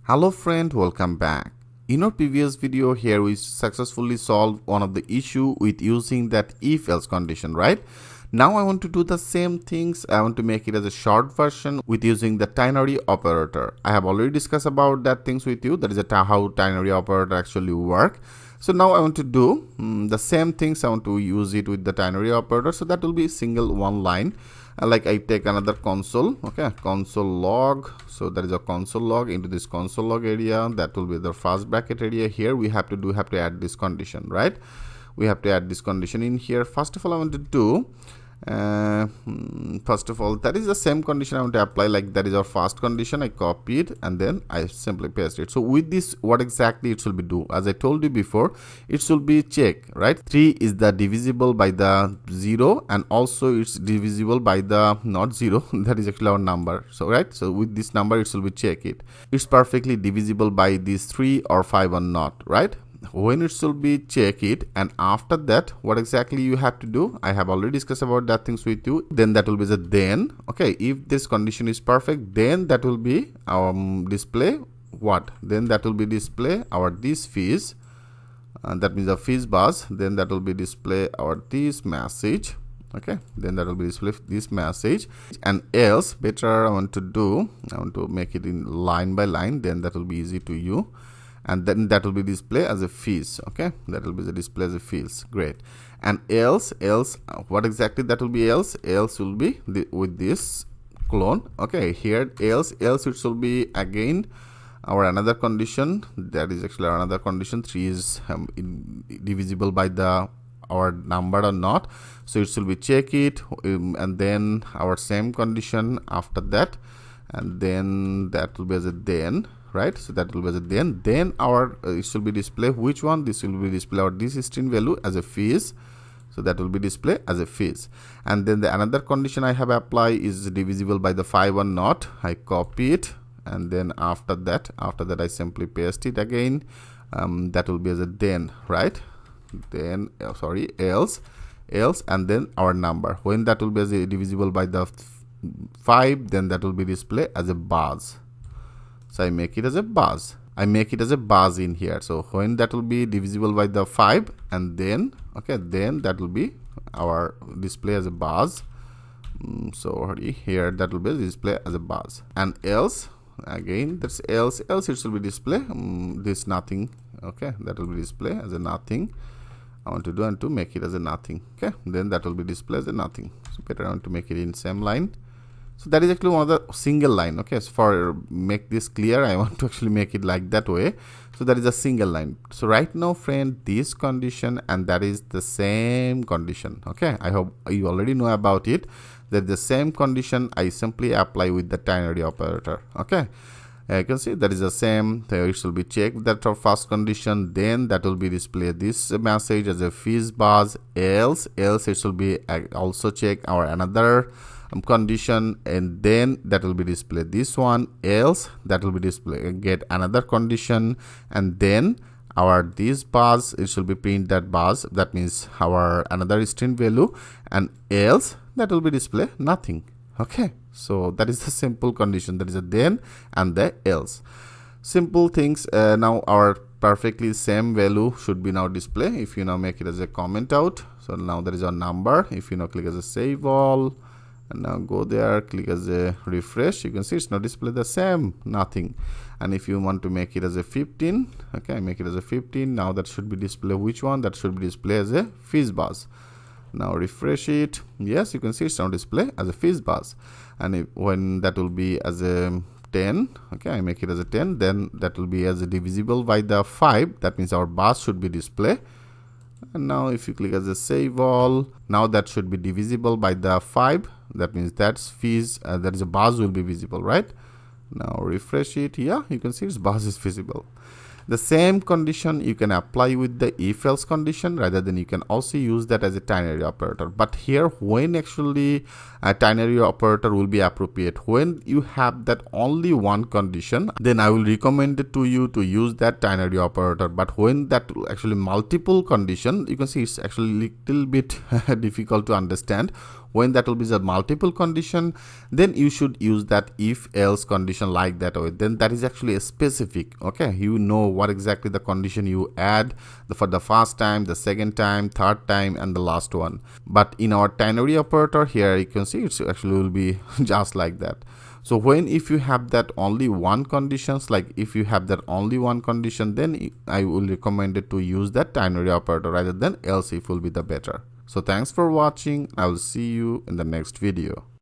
Hello friend, welcome back. In our previous video here we successfully solved one of the issue with using that if-else condition, right? Now I want to do the same things. I want to make it as a short version with using the ternary operator. I have already discussed about that things with you. That is how ternary operator actually work. So now I want to do the same things. I want to use it with the ternary operator. So that will be single one line. Like I take another console, okay, console log. So that is a console log. Into this console log area, that will be the first bracket area. Here we have to add this condition, right? We have to add this condition in here. First of all, I want to do first of all, that is the same condition I want to apply. Like that is our first condition. I copy it and then I simply paste it. So with this, what exactly it should be do? As I told you before, it should be check, right? 3 is the divisible by the 0, and also it's divisible by the not 0. That is actually our number. So right, so with this number it should be check it. It's perfectly divisible by these 3 or 5 or not, right? When it should be check it, and after that what exactly you have to do, I have already discussed about that things with you. Then that will be the then, okay, if this condition is perfect, then that will be our display what, then that will be display our this Fizz, and that means the Fizz buzz. Then that will be display our this message, okay, then that will be display this message. And else better I want to make it in line by line, then that will be easy to you. And then that will be display as a Fizz, okay, that will be the display as a Fizz. Great. And else what exactly that will be? Else will be with this clone, okay. Here else it should be again our another condition. That is actually another condition. 3 is divisible by the our number or not, so it should be check it, and then our same condition after that, and then that will be as a then, right? So that will be as a then our it should be display which one? This will be display our this string value as a Fizz. So that will be display as a Fizz. And then the another condition I have apply is divisible by the 5 or not. I copy it, and then after that I simply paste it again. That will be as a then, right? Then else, and then our number. When that will be as a divisible by the 5, then that will be display as a buzz. So I make it as a buzz. I make it as a buzz in here. So when that will be divisible by the 5, and then okay, then that will be our display as a buzz. Here that will be display as a buzz. And else again, that's else it should be display this nothing, okay, that will be display as a nothing. I want to do and to make it as a nothing, okay, then that will be display as a nothing. So better I want to make it in same line. So that is actually one of the single line, okay. So for make this clear, I want to actually make it like that way. So that is a single line. So right now friend, this condition and that is the same condition, okay. I hope you already know about it, that the same condition I simply apply with the ternary operator, okay. You can see that is the same. It should be checked, that our first condition, then that will be display this message as a Fizz buzz. Else it should be also check our another condition, and then that will be display this one. Else that will be display get another condition, and then our this buzz, it should be print that buzz, that means our another string value, and else that will be display nothing, okay. So that is the simple condition, that is a then and the else. Simple things. Now our perfectly same value should be now display. If you now make it as a comment out, so now there is our number. If you now click as a save all, and now go there, click as a refresh, you can see it's now display the same nothing. And if you want to make it as a 15, okay, make it as a 15. Now that should be display which one? That should be display as a Fizz buzz. Now refresh it. Yes, you can see it's now display as a Fizz buzz. And when that will be as a 10, okay, I make it as a 10, then that will be as a divisible by the 5, that means our buzz should be display. And now if you click as a save all, now that should be divisible by the 5, that means that's Fizz, that is a buzz will be visible, right? Now refresh it. Yeah, you can see its buzz is visible. The same condition you can apply with the if-else condition, rather than you can also use that as a ternary operator. But here, when actually a ternary operator will be appropriate, when you have that only one condition, then I will recommend it to you to use that ternary operator. But when that actually multiple condition, you can see it's actually little bit difficult to understand. When that will be the multiple condition, then you should use that if else condition like that way. Then that is actually a specific, okay, you know what exactly the condition you add for the first time, the second time, third time, and the last one. But in our ternary operator here, you can see it's actually will be just like that. So when if you have that only one conditions, like if you have that only one condition, then I will recommend it to use that ternary operator rather than else if will be the better. So thanks for watching. I will see you in the next video.